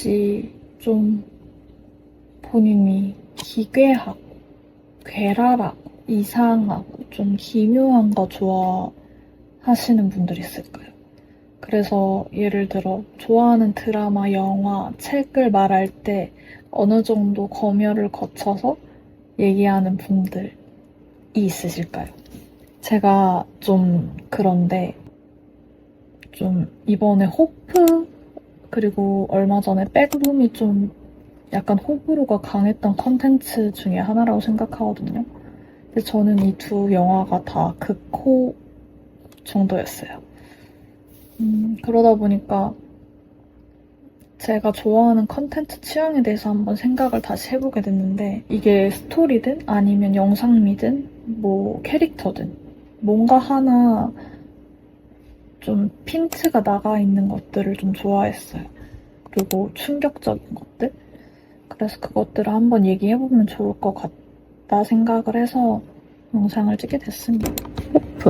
혹시 좀 본인이 기괴하고 괴랄하고 이상하고 좀 기묘한 거 좋아하시는 분들 있을까요? 그래서 예를 들어 좋아하는 드라마, 영화, 책을 말할 때 어느 정도 검열을 거쳐서 얘기하는 분들이 있으실까요? 제가 좀 그런데 좀 이번에 호프 그리고 얼마 전에 백룸이 좀 약간 호불호가 강했던 컨텐츠 중에 하나라고 생각하거든요. 근데 저는 이 두 영화가 다 극호 정도였어요. 그러다 보니까 제가 좋아하는 컨텐츠 취향에 대해서 한번 생각을 다시 해보게 됐는데 이게 스토리든 아니면 영상미든 뭐 캐릭터든 뭔가 하나 좀 핀트가 나가 있는 것들을 좀 좋아했어요. 그리고 충격적인 것들? 그래서 그것들을 한번 얘기해보면 좋을 것 같다 생각을 해서 영상을 찍게 됐습니다. 호프.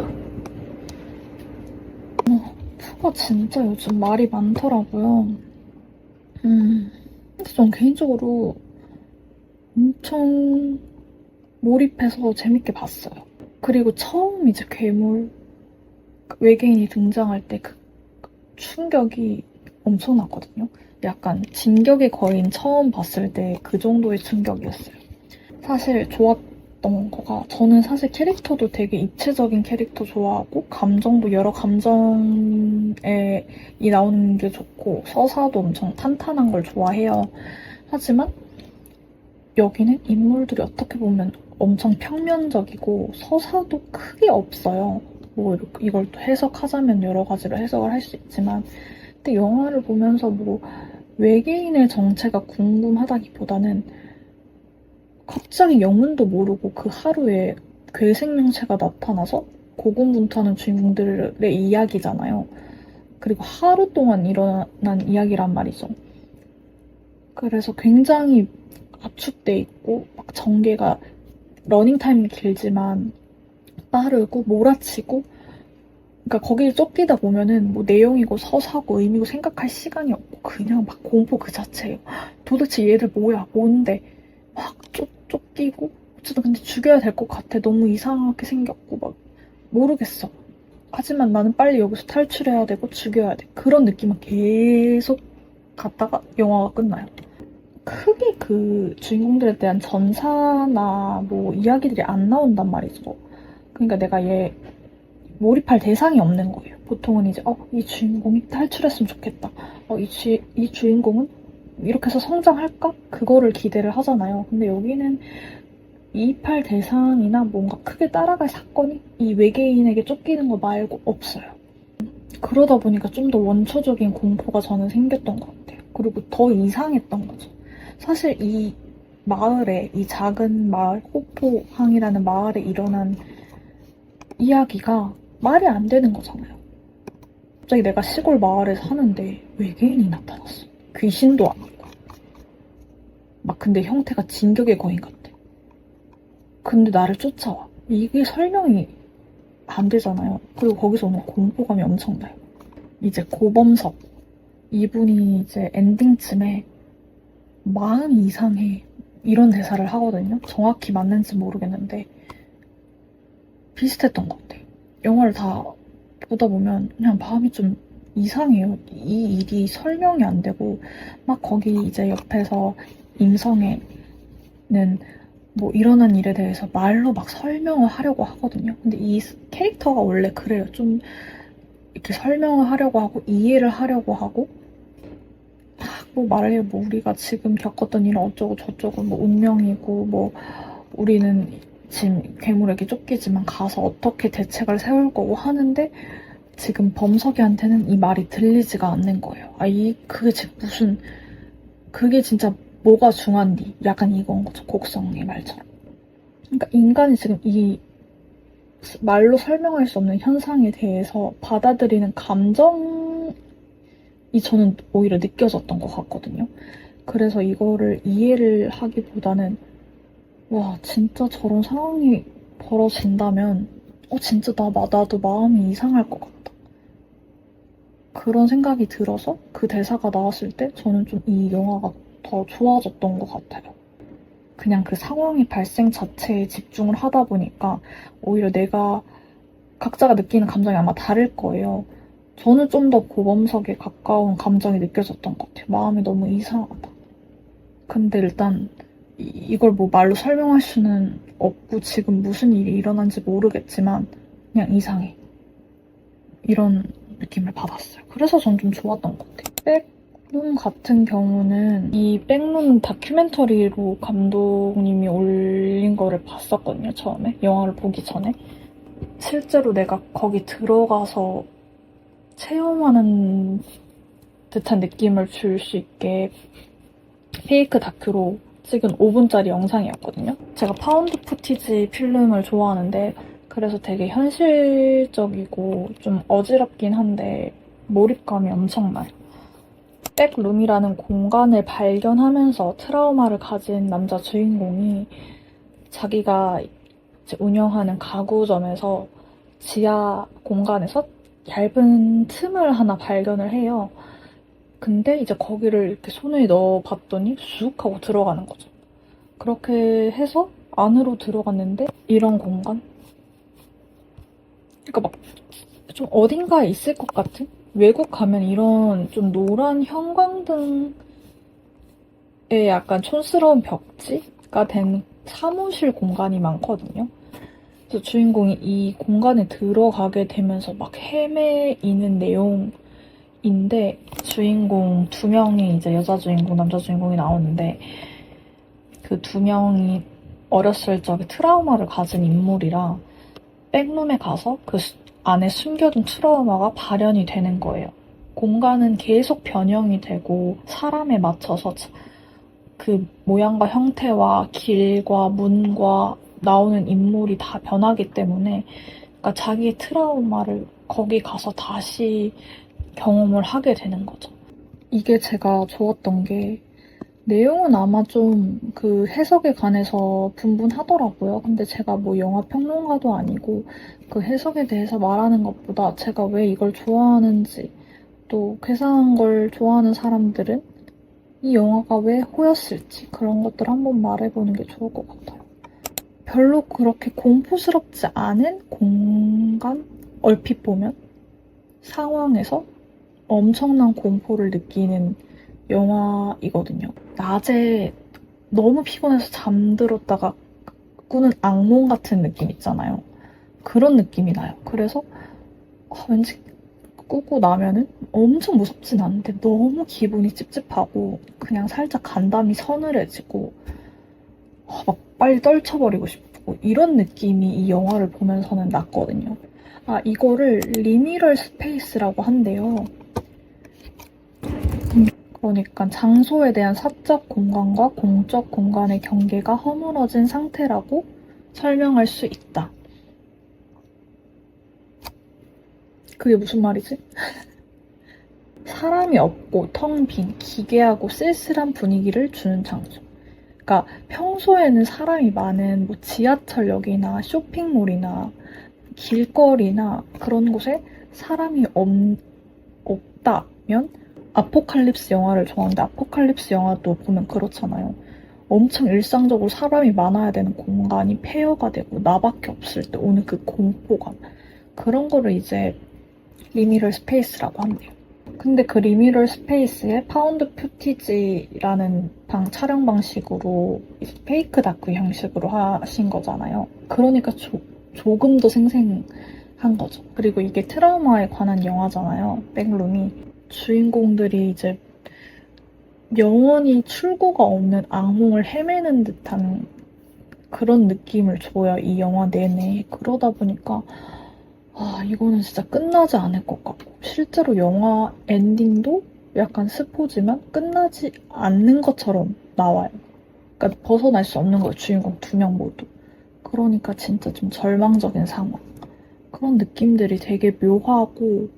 호프가 진짜 요즘 말이 많더라고요. 근데 전 개인적으로 엄청 몰입해서 재밌게 봤어요. 그리고 처음 이제 괴물, 외계인이 등장할 때 그 충격이 엄청났거든요. 약간 진격의 거인 처음 봤을 때 그 정도의 충격이었어요. 사실 좋았던 거가 저는 사실 캐릭터도 되게 입체적인 캐릭터 좋아하고 감정도 여러 감정에 나오는 게 좋고 서사도 엄청 탄탄한 걸 좋아해요. 하지만 여기는 인물들이 어떻게 보면 엄청 평면적이고 서사도 크게 없어요. 뭐 이걸 또 해석하자면 여러 가지로 해석을 할 수 있지만 근데 영화를 보면서 뭐 외계인의 정체가 궁금하다기보다는 갑자기 영문도 모르고 그 하루에 괴생명체가 나타나서 고군분투하는 주인공들의 이야기잖아요. 그리고 하루 동안 일어난 이야기란 말이죠. 그래서 굉장히 압축돼 있고 막 전개가 러닝타임이 길지만 빠르고 몰아치고 그러니까 거기에 쫓기다 보면은 뭐 내용이고 서사고 의미고 생각할 시간이 없고 그냥 막 공포 그 자체예요. 도대체 얘들 뭐야 뭔데 막 쫓기고 어쨌든 근데 죽여야 될 것 같아. 너무 이상하게 생겼고 막 모르겠어. 하지만 나는 빨리 여기서 탈출해야 되고 죽여야 돼. 그런 느낌만 계속 갔다가 영화가 끝나요. 크게 그 주인공들에 대한 전사나 뭐 이야기들이 안 나온단 말이죠. 그러니까 내가 얘 몰입할 대상이 없는 거예요. 보통은 이제 이 주인공이 탈출했으면 좋겠다. 이 주인공은 이렇게 해서 성장할까? 그거를 기대를 하잖아요. 근데 여기는 이입할 대상이나 뭔가 크게 따라갈 사건이 이 외계인에게 쫓기는 거 말고 없어요. 그러다 보니까 좀 더 원초적인 공포가 저는 생겼던 것 같아요. 그리고 더 이상했던 거죠. 사실 이 마을에, 이 작은 마을, 호포항이라는 마을에 일어난 이야기가 말이 안 되는 거잖아요. 갑자기 내가 시골 마을에 사는데 외계인이 나타났어. 귀신도 아니고. 막 근데 형태가 진격의 거인 같아. 근데 나를 쫓아와. 이게 설명이 안 되잖아요. 그리고 거기서 오는 공포감이 엄청나요. 이제 고범석. 이분이 이제 엔딩쯤에 마음이 이상해. 이런 대사를 하거든요. 정확히 맞는지 모르겠는데 비슷했던 것 같아요. 영화를 다 보다 보면 그냥 마음이 좀 이상해요. 이 일이 설명이 안 되고 막 거기 이제 옆에서 임성애는 뭐 일어난 일에 대해서 말로 막 설명을 하려고 하거든요. 근데 이 캐릭터가 원래 그래요. 좀 이렇게 설명을 하려고 하고 이해를 하려고 하고 뭐 말해요. 뭐 우리가 지금 겪었던 일은 어쩌고 저쩌고 뭐 운명이고 뭐 우리는 지금 괴물에게 쫓기지만 가서 어떻게 대책을 세울 거고 하는데 지금 범석이한테는 이 말이 들리지가 않는 거예요. 그게 지금 무슨 그게 진짜 뭐가 중한디 약간 이건 거죠. 곡성의 말처럼. 그러니까 인간이 지금 이 말로 설명할 수 없는 현상에 대해서 받아들이는 감정이 저는 오히려 느껴졌던 것 같거든요. 그래서 이거를 이해를 하기보다는 와 진짜 저런 상황이 벌어진다면 진짜 나도 마음이 이상할 것 같다. 그런 생각이 들어서 그 대사가 나왔을 때 저는 좀 이 영화가 더 좋아졌던 것 같아요. 그냥 그 상황의 발생 자체에 집중을 하다 보니까 오히려 내가 각자가 느끼는 감정이 아마 다를 거예요. 저는 좀 더 고범석에 가까운 감정이 느껴졌던 것 같아요. 마음이 너무 이상하다. 근데 일단 이걸 뭐 말로 설명할 수는 없고 지금 무슨 일이 일어난지 모르겠지만 그냥 이상해. 이런 느낌을 받았어요. 그래서 전 좀 좋았던 것 같아요. 백룸 같은 경우는 이 백룸 다큐멘터리로 감독님이 올린 거를 봤었거든요. 처음에 영화를 보기 전에. 실제로 내가 거기 들어가서 체험하는 듯한 느낌을 줄 수 있게 페이크 다큐로 찍은 5분짜리 영상이었거든요. 제가 파운드 푸티지 필름을 좋아하는데 그래서 되게 현실적이고 좀 어지럽긴 한데 몰입감이 엄청나요. 백룸이라는 공간을 발견하면서 트라우마를 가진 남자 주인공이 자기가 이제 운영하는 가구점에서 지하 공간에서 얇은 틈을 하나 발견을 해요. 근데 이제 거기를 이렇게 손을 넣어 봤더니 쑥 하고 들어가는 거죠. 그렇게 해서 안으로 들어갔는데 이런 공간? 그러니까 막 좀 어딘가에 있을 것 같은? 외국 가면 이런 좀 노란 형광등에 약간 촌스러운 벽지가 된 사무실 공간이 많거든요. 그래서 주인공이 이 공간에 들어가게 되면서 막 헤매이는 내용인데 주인공 두 명이 이제 여자 주인공, 남자 주인공이 나오는데 그 두 명이 어렸을 적에 트라우마를 가진 인물이라 백룸에 가서 그 안에 숨겨둔 트라우마가 발현이 되는 거예요. 공간은 계속 변형이 되고 사람에 맞춰서 그 모양과 형태와 길과 문과 나오는 인물이 다 변하기 때문에 그러니까 자기의 트라우마를 거기 가서 다시 경험을 하게 되는 거죠. 이게 제가 좋았던 게 내용은 아마 좀 그 해석에 관해서 분분하더라고요. 근데 제가 뭐 영화 평론가도 아니고 그 해석에 대해서 말하는 것보다 제가 왜 이걸 좋아하는지 또 괴상한 걸 좋아하는 사람들은 이 영화가 왜 호였을지 그런 것들 한번 말해보는 게 좋을 것 같아요. 별로 그렇게 공포스럽지 않은 공간? 얼핏 보면 상황에서 엄청난 공포를 느끼는 영화이거든요. 낮에 너무 피곤해서 잠들었다가 꾸는 악몽 같은 느낌 있잖아요. 그런 느낌이 나요. 그래서 왠지 꾸고 나면은 엄청 무섭진 않은데 너무 기분이 찝찝하고 그냥 살짝 간담이 서늘해지고 막 빨리 떨쳐버리고 싶고 이런 느낌이 이 영화를 보면서는 났거든요. 아, 이거를 리미럴 스페이스라고 한대요. 그러니까 장소에 대한 사적 공간과 공적 공간의 경계가 허물어진 상태라고 설명할 수 있다. 그게 무슨 말이지? 사람이 없고 텅 빈 기괴하고 쓸쓸한 분위기를 주는 장소. 그러니까 평소에는 사람이 많은 뭐 지하철역이나 쇼핑몰이나 길거리나 그런 곳에 사람이 없다면 아포칼립스 영화를 좋아하는데 아포칼립스 영화도 보면 그렇잖아요. 엄청 일상적으로 사람이 많아야 되는 공간이 폐허가 되고 나밖에 없을 때 오는 그 공포감. 그런 거를 이제 리미럴 스페이스라고 한대요. 근데 그 리미럴 스페이스에 파운드 푸티지라는 촬영 방식으로 페이크 다큐 형식으로 하신 거잖아요. 그러니까 조금 더 생생한 거죠. 그리고 이게 트라우마에 관한 영화잖아요. 백룸이. 주인공들이 이제 영원히 출구가 없는 악몽을 헤매는 듯한 그런 느낌을 줘요. 이 영화 내내. 그러다 보니까 아, 이거는 진짜 끝나지 않을 것 같고 실제로 영화 엔딩도 약간 스포지만 끝나지 않는 것처럼 나와요. 그러니까 벗어날 수 없는 거예요. 주인공 두 명 모두. 그러니까 진짜 좀 절망적인 상황. 그런 느낌들이 되게 묘하고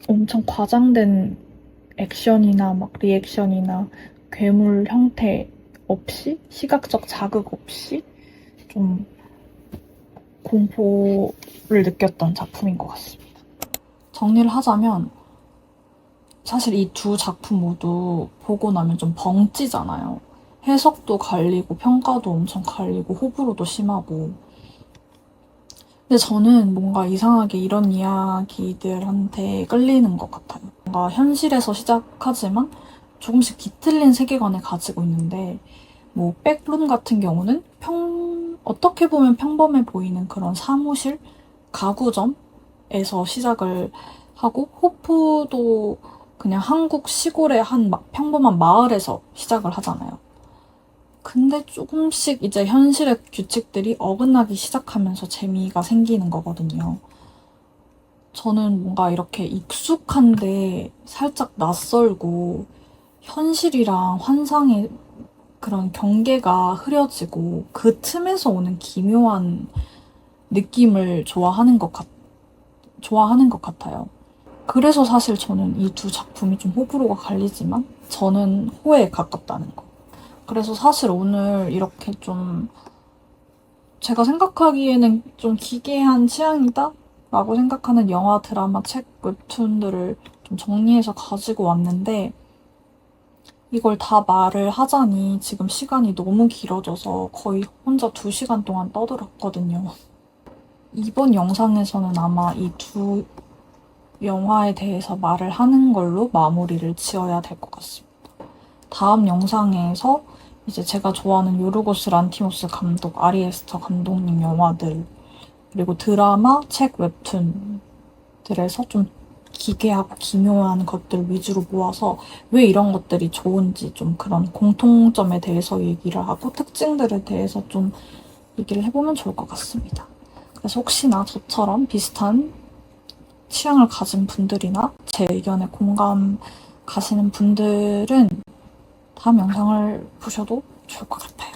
엄청 과장된 액션이나 막 리액션이나 괴물 형태 없이 시각적 자극 없이 좀 공포를 느꼈던 작품인 것 같습니다. 정리를 하자면 사실 이 두 작품 모두 보고 나면 좀 벙찌잖아요. 해석도 갈리고 평가도 엄청 갈리고 호불호도 심하고. 근데 저는 뭔가 이상하게 이런 이야기들한테 끌리는 것 같아요. 뭔가 현실에서 시작하지만 조금씩 뒤틀린 세계관을 가지고 있는데, 뭐 백룸 같은 경우는 어떻게 보면 평범해 보이는 그런 사무실, 가구점에서 시작을 하고, 호프도 그냥 한국 시골의 한 평범한 마을에서 시작을 하잖아요. 근데 조금씩 이제 현실의 규칙들이 어긋나기 시작하면서 재미가 생기는 거거든요. 저는 뭔가 이렇게 익숙한데 살짝 낯설고 현실이랑 환상의 그런 경계가 흐려지고 그 틈에서 오는 기묘한 느낌을 좋아하는 것 같아요. 그래서 사실 저는 이 두 작품이 좀 호불호가 갈리지만 저는 호에 가깝다는 거. 그래서 사실 오늘 이렇게 좀 제가 생각하기에는 좀 기괴한 취향이다? 라고 생각하는 영화, 드라마, 책, 웹툰들을 좀 정리해서 가지고 왔는데, 이걸 다 말을 하자니 지금 시간이 너무 길어져서 거의 혼자 2시간 동안 떠들었거든요. 이번 영상에서는 아마 이 두 영화에 대해서 말을 하는 걸로 마무리를 지어야 될 것 같습니다. 다음 영상에서 이제 제가 좋아하는 요르고스 란티모스 감독, 아리에스터 감독님 영화들, 그리고 드라마, 책, 웹툰들에서 좀 기괴하고 기묘한 것들 위주로 모아서 왜 이런 것들이 좋은지 좀 그런 공통점에 대해서 얘기를 하고 특징들에 대해서 좀 얘기를 해보면 좋을 것 같습니다. 그래서 혹시나 저처럼 비슷한 취향을 가진 분들이나 제 의견에 공감 가시는 분들은 다음 영상을 보셔도 좋을 것 같아요.